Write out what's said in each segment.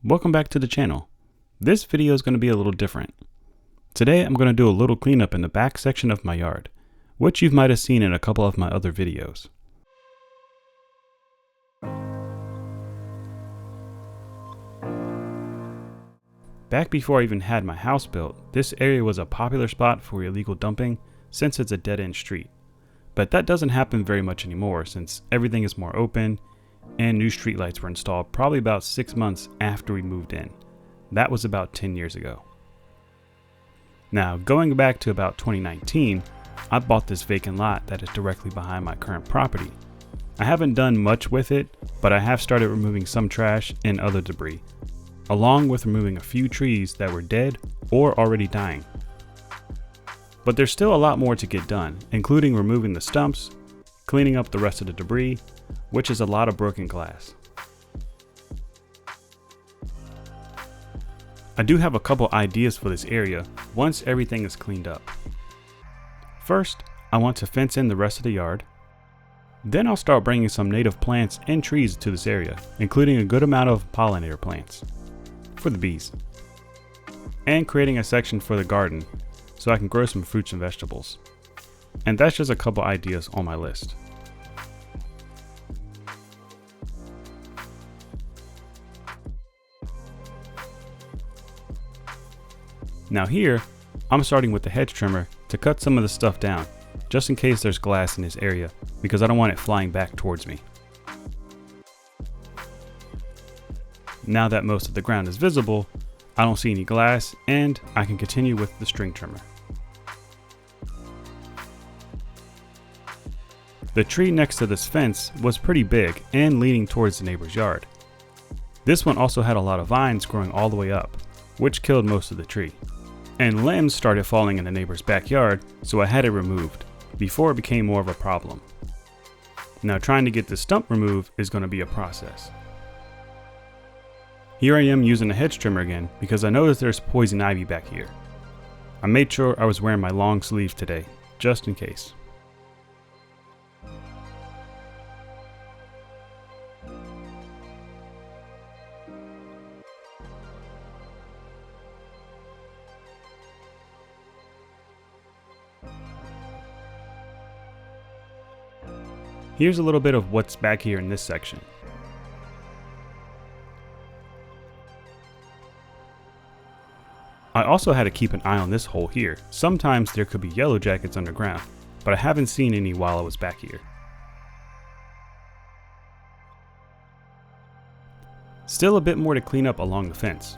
Welcome back to the channel. This video is going to be a little different. Today I'm going to do a little cleanup in the back section of my yard, which you might have seen in a couple of my other videos. Back before I even had my house built, this area was a popular spot for illegal dumping since it's a dead-end street. But that doesn't happen very much anymore since everything is more open and new streetlights were installed probably about 6 months after we moved in. That was about 10 years ago. Now, going back to about 2019, I bought this vacant lot that is directly behind my current property. I haven't done much with it, but I have started removing some trash and other debris, along with removing a few trees that were dead or already dying. But there's still a lot more to get done, including removing the stumps, cleaning up the rest of the debris, which is a lot of broken glass. I do have a couple ideas for this area once everything is cleaned up. First, I want to fence in the rest of the yard. Then I'll start bringing some native plants and trees to this area, including a good amount of pollinator plants for the bees, and creating a section for the garden so I can grow some fruits and vegetables. And that's just a couple ideas on my list. Now here, I'm starting with the hedge trimmer to cut some of the stuff down, just in case there's glass in this area, because I don't want it flying back towards me. Now that most of the ground is visible, I don't see any glass, and I can continue with the string trimmer. The tree next to this fence was pretty big and leaning towards the neighbor's yard. This one also had a lot of vines growing all the way up, which killed most of the tree. And limbs started falling in the neighbor's backyard, so I had it removed before it became more of a problem. Now trying to get the stump removed is going to be a process. Here I am using the hedge trimmer again because I noticed there's poison ivy back here. I made sure I was wearing my long sleeve today, just in case. Here's a little bit of what's back here in this section. I also had to keep an eye on this hole here. Sometimes there could be yellow jackets underground, but I haven't seen any while I was back here. Still a bit more to clean up along the fence.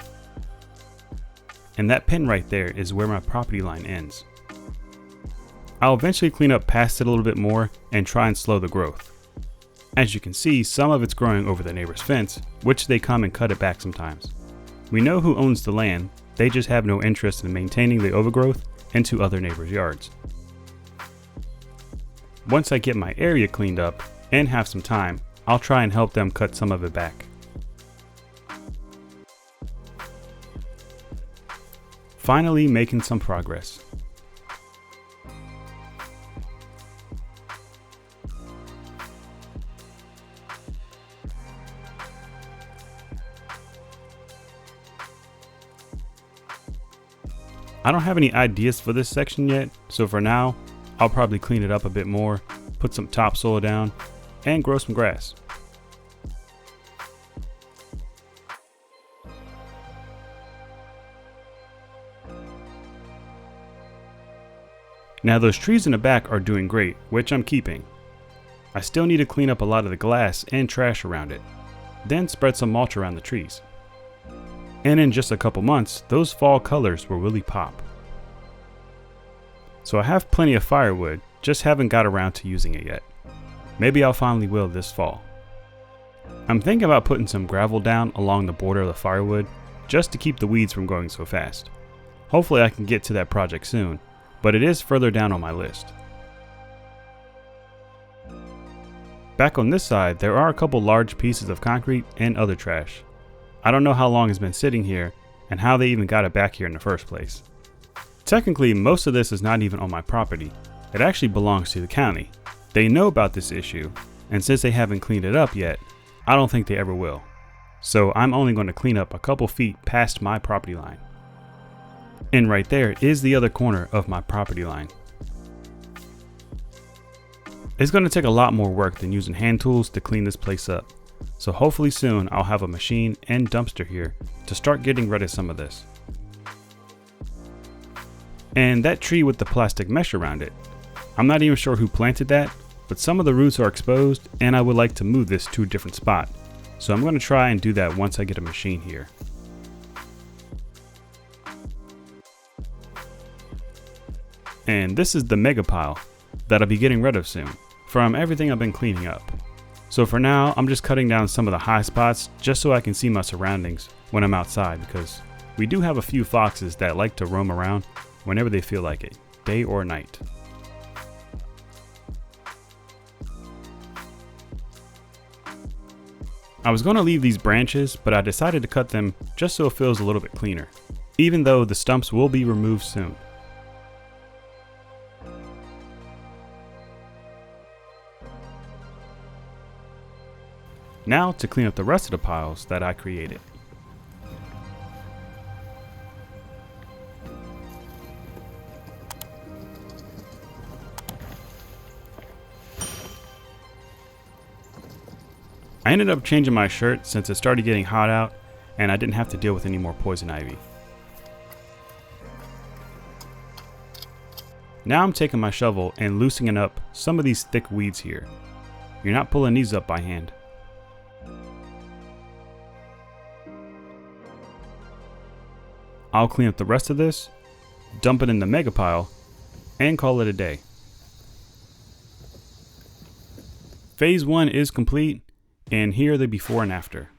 And that pin right there is where my property line ends. I'll eventually clean up past it a little bit more and try and slow the growth. As you can see, some of it's growing over the neighbor's fence, which they come and cut it back sometimes. We know who owns the land, they just have no interest in maintaining the overgrowth into other neighbors' yards. Once I get my area cleaned up and have some time, I'll try and help them cut some of it back. Finally making some progress. I don't have any ideas for this section yet, so for now, I'll probably clean it up a bit more, put some topsoil down, and grow some grass. Now those trees in the back are doing great, which I'm keeping. I still need to clean up a lot of the glass and trash around it, then spread some mulch around the trees. And in just a couple months, those fall colors will really pop. So I have plenty of firewood, just haven't got around to using it yet. Maybe I'll finally will this fall. I'm thinking about putting some gravel down along the border of the firewood, just to keep the weeds from growing so fast. Hopefully I can get to that project soon, but it is further down on my list. Back on this side, there are a couple large pieces of concrete and other trash. I don't know how long it's been sitting here and how they even got it back here in the first place. Technically, most of this is not even on my property. It actually belongs to the county. They know about this issue, and since they haven't cleaned it up yet, I don't think they ever will. so I'm only going to clean up a couple feet past my property line. And right there is the other corner of my property line. It's going to take a lot more work than using hand tools to clean this place up, so hopefully soon I'll have a machine and dumpster here to start getting rid of some of this. And that tree with the plastic mesh around it, I'm not even sure who planted that, but some of the roots are exposed and I would like to move this to a different spot. So I'm going to try and do that once I get a machine here. And this is the mega pile that I'll be getting rid of soon from everything I've been cleaning up. So for now, I'm just cutting down some of the high spots just so I can see my surroundings when I'm outside, because we do have a few foxes that like to roam around whenever they feel like it, day or night. I was going to leave these branches, but I decided to cut them just so it feels a little bit cleaner, even though the stumps will be removed soon. Now to clean up the rest of the piles that I created. I ended up changing my shirt since it started getting hot out and I didn't have to deal with any more poison ivy. Now I'm taking my shovel and loosening up some of these thick weeds here. You're not pulling these up by hand. I'll clean up the rest of this, dump it in the mega pile, and call it a day. Phase 1 is complete, and here are the before and after.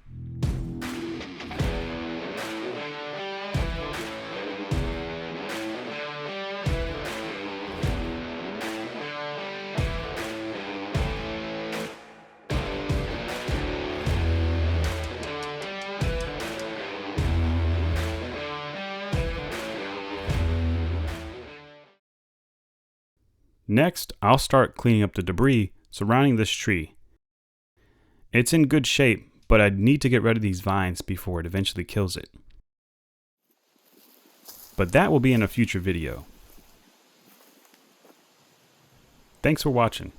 Next, I'll start cleaning up the debris surrounding this tree. It's in good shape, but I need to get rid of these vines before it eventually kills it. But that will be in a future video. Thanks for watching.